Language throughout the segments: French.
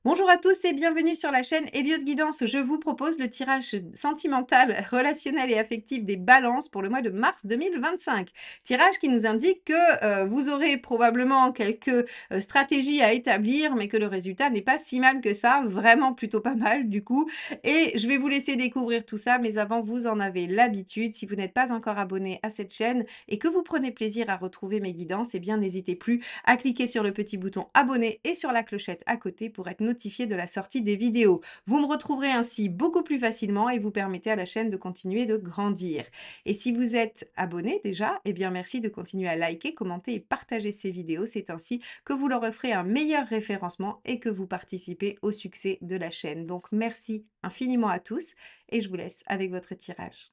Bonjour à tous et bienvenue sur la chaîne Hélios Guidance. Je vous propose le tirage sentimental, relationnel et affectif des balances pour le mois de mars 2025. Tirage qui nous indique que vous aurez probablement quelques stratégies à établir, mais que le résultat n'est pas si mal que ça, vraiment plutôt pas mal du coup. Et je vais vous laisser découvrir tout ça, mais avant, vous en avez l'habitude. Si vous n'êtes pas encore abonné à cette chaîne et que vous prenez plaisir à retrouver mes guidances, eh bien n'hésitez plus à cliquer sur le petit bouton abonner et sur la clochette à côté pour être notifié de la sortie des vidéos. Vous me retrouverez ainsi beaucoup plus facilement et vous permettez à la chaîne de continuer de grandir. Et si vous êtes abonné déjà, eh bien merci de continuer à liker, commenter et partager ces vidéos. C'est ainsi que vous leur offrez un meilleur référencement et que vous participez au succès de la chaîne. Donc merci infiniment à tous et je vous laisse avec votre tirage.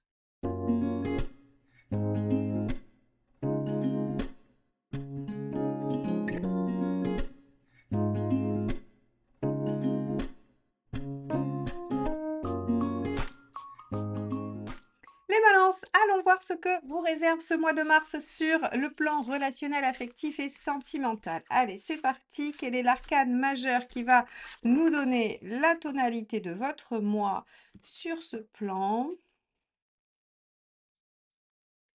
Les balances, allons voir ce que vous réserve ce mois de mars sur le plan relationnel, affectif et sentimental. Allez, c'est parti. Quel est l'arcane majeur qui va nous donner la tonalité de votre mois sur ce plan?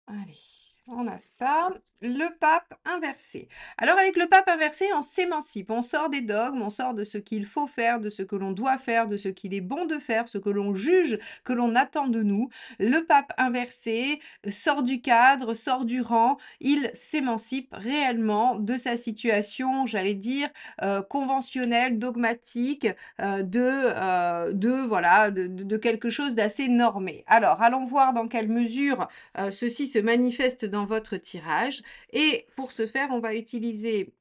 Allez, on a ça. Le pape inversé. Alors avec le pape inversé, on s'émancipe, on sort des dogmes, on sort de ce qu'il faut faire, de ce que l'on doit faire, de ce qu'il est bon de faire, ce que l'on juge, que l'on attend de nous. Le pape inversé sort du cadre, sort du rang, il s'émancipe réellement de sa situation, j'allais dire, conventionnelle, dogmatique, voilà, de quelque chose d'assez normé. Alors, allons voir dans quelle mesure ceci se manifeste dans votre tirage. Et pour ce faire, on va utiliser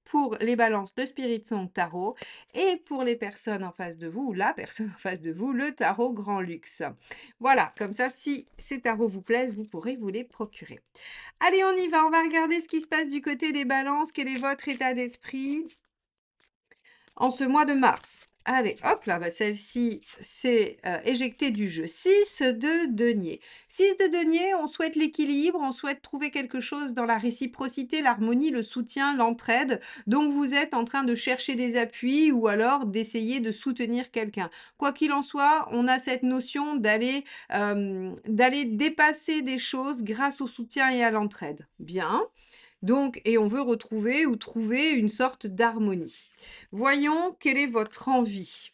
pour les balances le Spirit Song Tarot et pour les personnes en face de vous, ou la personne en face de vous, le tarot Grand Luxe. Voilà, comme ça, si ces tarots vous plaisent, vous pourrez vous les procurer. Allez, on y va, on va regarder ce qui se passe du côté des balances. Quel est votre état d'esprit en ce mois de mars? Allez, hop là, bah celle-ci, c'est éjectée du jeu. 6 de denier. 6 de denier, on souhaite l'équilibre, on souhaite trouver quelque chose dans la réciprocité, l'harmonie, le soutien, l'entraide. Donc, vous êtes en train de chercher des appuis ou alors d'essayer de soutenir quelqu'un. Quoi qu'il en soit, on a cette notion d'aller dépasser des choses grâce au soutien et à l'entraide. Bien. Donc, et on veut retrouver ou trouver une sorte d'harmonie. Voyons quelle est votre envie.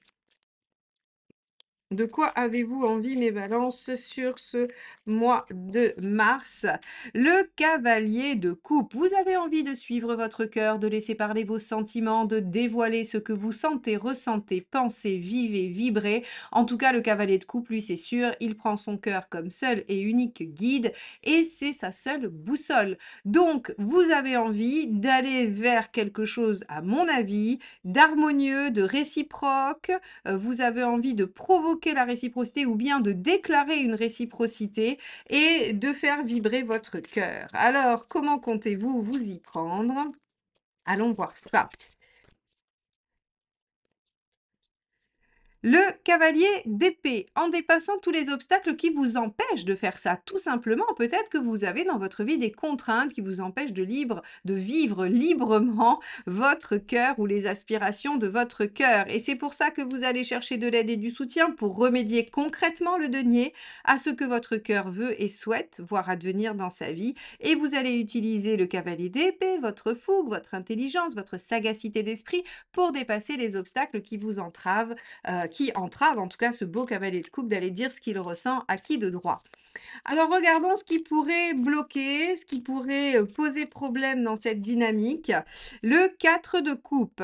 De quoi avez-vous envie, mes balances, sur ce mois de mars? Le cavalier de coupe. Vous avez envie de suivre votre cœur, de laisser parler vos sentiments, de dévoiler ce que vous sentez, ressentez, pensez, vivez, vibrez. En tout cas, le cavalier de coupe, lui, c'est sûr, il prend son cœur comme seul et unique guide et c'est sa seule boussole. Donc, vous avez envie d'aller vers quelque chose, à mon avis, d'harmonieux, de réciproque, vous avez envie de provoquer la réciprocité ou bien de déclarer une réciprocité et de faire vibrer votre cœur. Alors, comment comptez-vous vous y prendre? Allons voir ça. Le cavalier d'épée, en dépassant tous les obstacles qui vous empêchent de faire ça, tout simplement, peut-être que vous avez dans votre vie des contraintes qui vous empêchent de vivre librement votre cœur ou les aspirations de votre cœur. Et c'est pour ça que vous allez chercher de l'aide et du soutien pour remédier concrètement le denier à ce que votre cœur veut et souhaite voir advenir dans sa vie. Et vous allez utiliser le cavalier d'épée, votre fougue, votre intelligence, votre sagacité d'esprit pour dépasser les obstacles qui vous entravent qui entrave en tout cas ce beau cavalier de coupe d'aller dire ce qu'il ressent à qui de droit. Alors regardons ce qui pourrait bloquer, ce qui pourrait poser problème dans cette dynamique. Le 4 de coupe.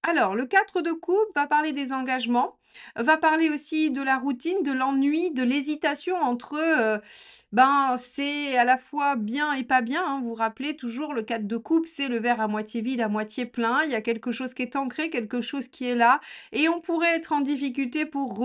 Alors, le 4 de coupe va parler des engagements, va parler aussi de la routine, de l'ennui, de l'hésitation entre, c'est à la fois bien et pas bien, hein. Vous vous rappelez toujours le 4 de coupe, c'est le verre à moitié vide, à moitié plein. Il y a quelque chose qui est ancré, quelque chose qui est là et on pourrait être en difficulté pour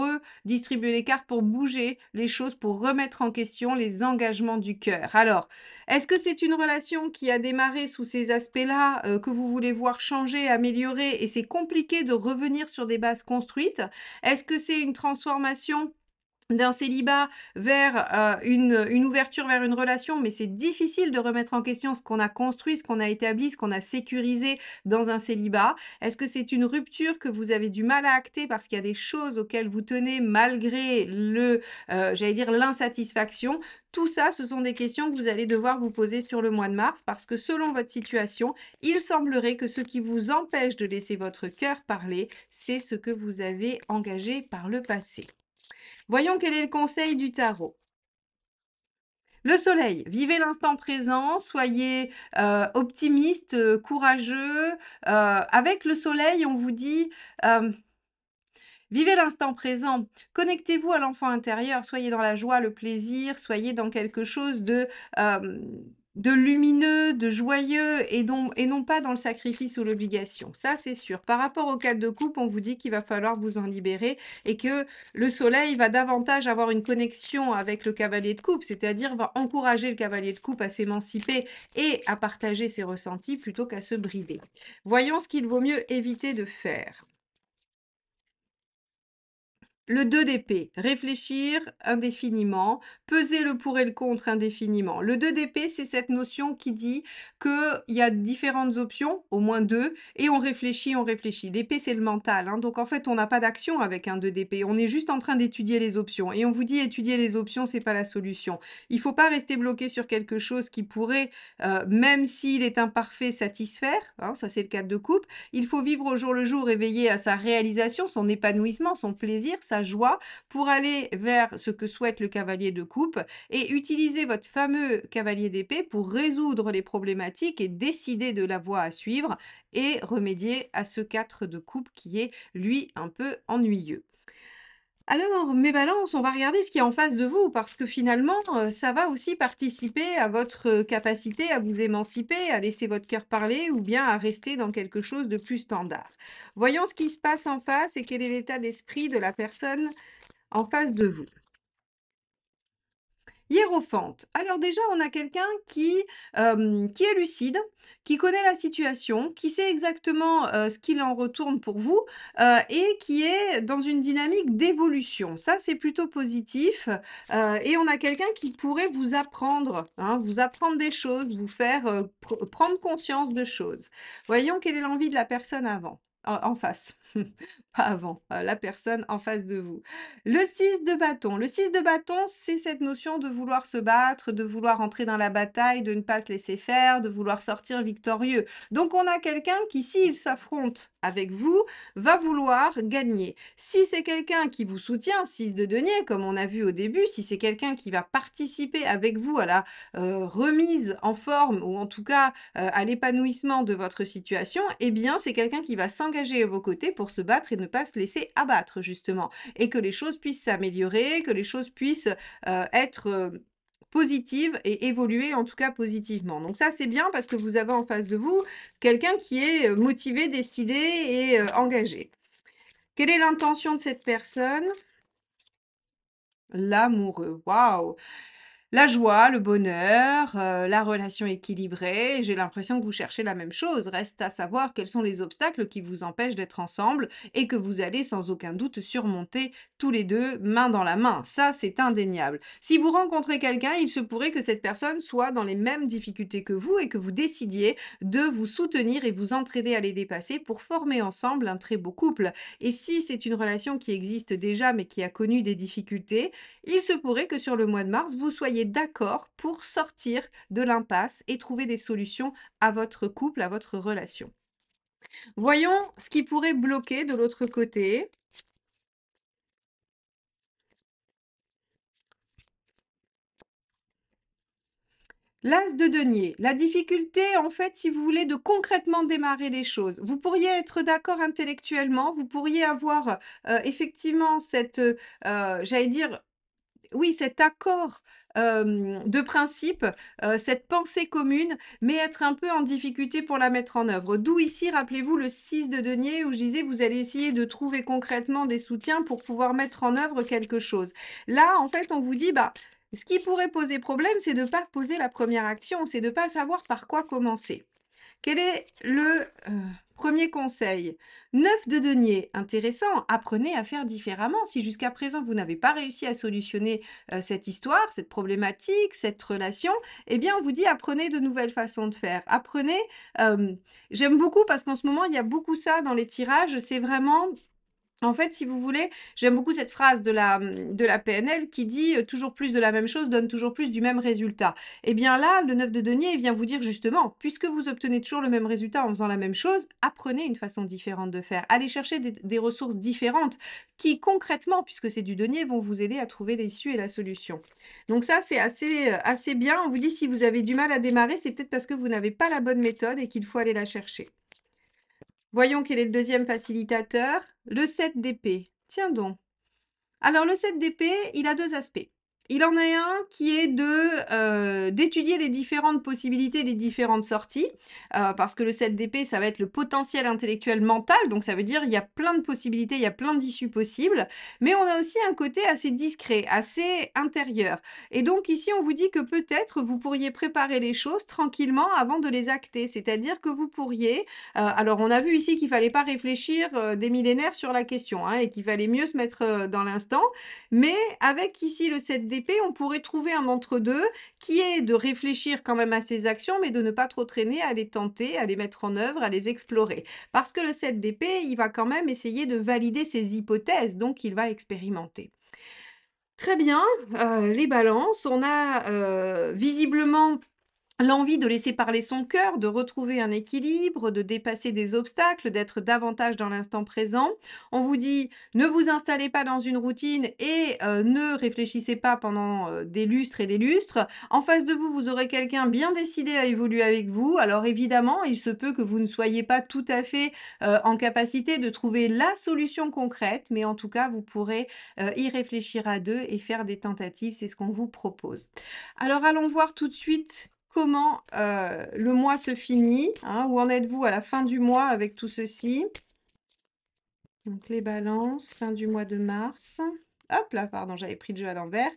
redistribuer les cartes, pour bouger les choses, pour remettre en question les engagements du cœur. Alors, est-ce que c'est une relation qui a démarré sous ces aspects-là, que vous voulez voir changer, améliorer et c'est compliqué de revenir sur des bases construites? Est-ce que c'est une transformation d'un célibat vers, une ouverture vers une relation, mais c'est difficile de remettre en question ce qu'on a construit, ce qu'on a établi, ce qu'on a sécurisé dans un célibat? Est-ce que c'est une rupture que vous avez du mal à acter parce qu'il y a des choses auxquelles vous tenez malgré j'allais dire l'insatisfaction? Tout ça, ce sont des questions que vous allez devoir vous poser sur le mois de mars parce que selon votre situation, il semblerait que ce qui vous empêche de laisser votre cœur parler, c'est ce que vous avez engagé par le passé. Voyons quel est le conseil du tarot. Le soleil, vivez l'instant présent, soyez, optimiste, courageux. Avec le soleil, on vous dit, hem, vivez l'instant présent, connectez-vous à l'enfant intérieur, soyez dans la joie, le plaisir, soyez dans quelque chose hem, de lumineux, de joyeux et non pas dans le sacrifice ou l'obligation. Ça, c'est sûr. Par rapport au 4 de coupe, on vous dit qu'il va falloir vous en libérer et que le soleil va davantage avoir une connexion avec le cavalier de coupe, c'est-à-dire va encourager le cavalier de coupe à s'émanciper et à partager ses ressentis plutôt qu'à se brider. Voyons ce qu'il vaut mieux éviter de faire. Le 2 d'épée, réfléchir indéfiniment, peser le pour et le contre indéfiniment. Le 2 d'épée, c'est cette notion qui dit qu'il y a différentes options, au moins 2, et on réfléchit, on réfléchit. L'épée, c'est le mental, hein, donc en fait, on n'a pas d'action avec un 2 d'épée. On est juste en train d'étudier les options. Et on vous dit étudier les options, c'est pas la solution. Il faut pas rester bloqué sur quelque chose qui pourrait, même s'il est imparfait, satisfaire, hein, ça c'est le 4 de coupe. Il faut vivre au jour le jour, éveillé à sa réalisation, son épanouissement, son plaisir, sa joie, pour aller vers ce que souhaite le cavalier de coupe et utiliser votre fameux cavalier d'épée pour résoudre les problématiques et décider de la voie à suivre et remédier à ce 4 de coupe qui est, lui, un peu ennuyeux. Alors, mes balances, on va regarder ce qu'il y a en face de vous parce que finalement, ça va aussi participer à votre, capacité à vous émanciper, à laisser votre cœur parler ou bien à rester dans quelque chose de plus standard. Voyons ce qui se passe en face et quel est l'état d'esprit de la personne en face de vous. Hiérophante. Alors déjà, on a quelqu'un qui est lucide, qui connaît la situation, qui sait exactement, ce qu'il en retourne pour vous, et qui est dans une dynamique d'évolution. Ça, c'est plutôt positif, et on a quelqu'un qui pourrait vous apprendre, hein, vous apprendre des choses, vous faire, prendre conscience de choses. Voyons quelle est l'envie de la personne en face, pas avant, la personne en face de vous. Le 6 de bâton. Le 6 de bâton, c'est cette notion de vouloir se battre, de vouloir entrer dans la bataille, de ne pas se laisser faire, de vouloir sortir victorieux. Donc on a quelqu'un qui, s'il s'affronte avec vous, va vouloir gagner. Si c'est quelqu'un qui vous soutient, 6 de denier, comme on a vu au début, si c'est quelqu'un qui va participer avec vous à la remise en forme, ou en tout cas à l'épanouissement de votre situation, eh bien c'est quelqu'un qui va s'engager à vos côtés pour se battre et ne pas se laisser abattre, justement et que les choses puissent s'améliorer, que les choses puissent, être, positives et évoluer en tout cas positivement. Donc ça, c'est bien parce que vous avez en face de vous quelqu'un qui est, motivé, décidé et engagé. Quelle est l'intention de cette personne? L'amoureux, waouh! La joie, le bonheur, la relation équilibrée, j'ai l'impression que vous cherchez la même chose. Reste à savoir quels sont les obstacles qui vous empêchent d'être ensemble et que vous allez sans aucun doute surmonter tous les 2 main dans la main. Ça, c'est indéniable. Si vous rencontrez quelqu'un, il se pourrait que cette personne soit dans les mêmes difficultés que vous et que vous décidiez de vous soutenir et vous entraider à les dépasser pour former ensemble un très beau couple. Et si c'est une relation qui existe déjà mais qui a connu des difficultés, il se pourrait que sur le mois de mars, vous soyez d'accord pour sortir de l'impasse et trouver des solutions à votre couple, à votre relation. Voyons ce qui pourrait bloquer de l'autre côté. L'as de denier, la difficulté en fait, si vous voulez, de concrètement démarrer les choses. Vous pourriez être d'accord intellectuellement, vous pourriez avoir, effectivement cette, j'allais dire, oui, cet accord, de principe, cette pensée commune, mais être un peu en difficulté pour la mettre en œuvre. D'où ici, rappelez-vous le 6 de denier où je disais: «Vous allez essayer de trouver concrètement des soutiens pour pouvoir mettre en œuvre quelque chose». Là, en fait, on vous dit: «Bah, ce qui pourrait poser problème, c'est de ne pas poser la première action, c'est de ne pas savoir par quoi commencer». Quel est le, Premier conseil, 9 de denier, intéressant, apprenez à faire différemment. Si jusqu'à présent vous n'avez pas réussi à solutionner cette histoire, cette problématique, cette relation, eh bien on vous dit apprenez de nouvelles façons de faire. Apprenez, j'aime beaucoup parce qu'en ce moment il y a beaucoup ça dans les tirages, c'est vraiment en fait, si vous voulez, j'aime beaucoup cette phrase de la PNL qui dit, «Toujours plus de la même chose donne toujours plus du même résultat». Eh bien là, le 9 de denier, il vient vous dire justement, puisque vous obtenez toujours le même résultat en faisant la même chose, apprenez une façon différente de faire. Allez chercher des ressources différentes qui concrètement, puisque c'est du denier, vont vous aider à trouver l'issue et la solution. Donc ça, c'est assez bien. On vous dit si vous avez du mal à démarrer, c'est peut-être parce que vous n'avez pas la bonne méthode et qu'il faut aller la chercher. Voyons quel est le deuxième facilitateur. Le 7 d'épée. Tiens donc. Alors le 7 d'épée, il a 2 aspects. Il en a un qui est d'étudier les différentes possibilités, les différentes sorties, parce que le 7 d'épée, ça va être le potentiel intellectuel mental, donc ça veut dire il y a plein de possibilités, il y a plein d'issues possibles, mais on a aussi un côté assez discret, assez intérieur et donc ici, on vous dit que peut-être vous pourriez préparer les choses tranquillement avant de les acter. C'est-à-dire que vous pourriez, alors on a vu ici qu'il fallait pas réfléchir, des millénaires sur la question, hein, et qu'il fallait mieux se mettre, dans l'instant. Mais avec ici le 7 d'épée, on pourrait trouver un entre-deux qui est de réfléchir quand même à ses actions, mais de ne pas trop traîner à les tenter, à les mettre en œuvre, à les explorer. Parce que le 7 d'épée, il va quand même essayer de valider ses hypothèses, donc il va expérimenter. Très bien, les balances, on a, visiblement l'envie de laisser parler son cœur, de retrouver un équilibre, de dépasser des obstacles, d'être davantage dans l'instant présent. On vous dit: «Ne vous installez pas dans une routine et ne réfléchissez pas pendant, des lustres et des lustres». En face de vous, vous aurez quelqu'un bien décidé à évoluer avec vous. Alors évidemment, il se peut que vous ne soyez pas tout à fait, en capacité de trouver la solution concrète, mais en tout cas, vous pourrez, y réfléchir à 2 et faire des tentatives, c'est ce qu'on vous propose. Alors allons voir tout de suite comment, le mois se finit, hein. Où en êtes-vous à la fin du mois avec tout ceci? Donc les balances, fin du mois de mars. Hop là, pardon, j'avais pris le jeu à l'envers.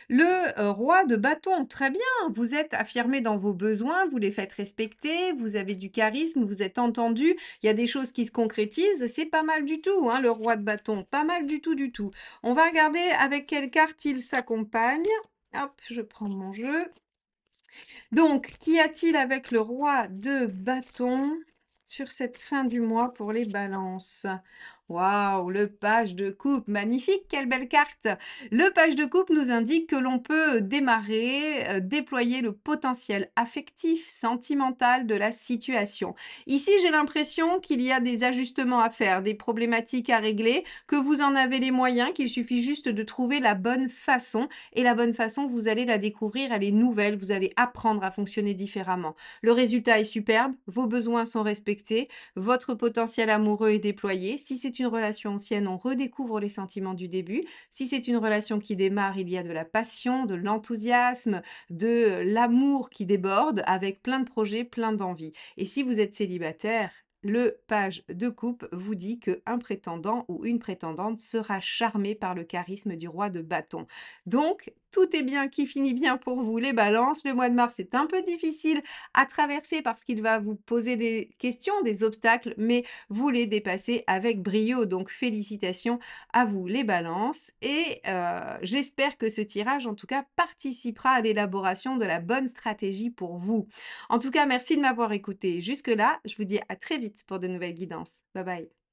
Le, roi de bâton, très bien, vous êtes affirmé dans vos besoins, vous les faites respecter, vous avez du charisme, vous êtes entendu, il y a des choses qui se concrétisent, c'est pas mal du tout, hein, le roi de bâton, pas mal du tout, du tout. On va regarder avec quelle carte il s'accompagne. Hop, je prends mon jeu. Donc, qu'y a-t-il avec le roi de bâton sur cette fin du mois pour les balances? Waouh, le page de coupe, magnifique, quelle belle carte! Le page de coupe nous indique que l'on peut démarrer, déployer le potentiel affectif, sentimental de la situation. Ici, j'ai l'impression qu'il y a des ajustements à faire, des problématiques à régler, que vous en avez les moyens, qu'il suffit juste de trouver la bonne façon et la bonne façon, vous allez la découvrir, elle est nouvelle, vous allez apprendre à fonctionner différemment. Le résultat est superbe, vos besoins sont respectés, votre potentiel amoureux est déployé. Si c'est une relation ancienne, on redécouvre les sentiments du début. Si c'est une relation qui démarre, il y a de la passion, de l'enthousiasme, de l'amour qui déborde avec plein de projets, plein d'envies. Et si vous êtes célibataire, le page de coupe vous dit qu'un prétendant ou une prétendante sera charmé par le charisme du roi de bâton. Donc, tout est bien qui finit bien pour vous, les balances. Le mois de mars est un peu difficile à traverser parce qu'il va vous poser des questions, des obstacles, mais vous les dépassez avec brio. Donc, félicitations à vous, les balances. Et j'espère que ce tirage, en tout cas, participera à l'élaboration de la bonne stratégie pour vous. En tout cas, merci de m'avoir écouté jusque-là. Je vous dis à très vite pour de nouvelles guidances. Bye bye.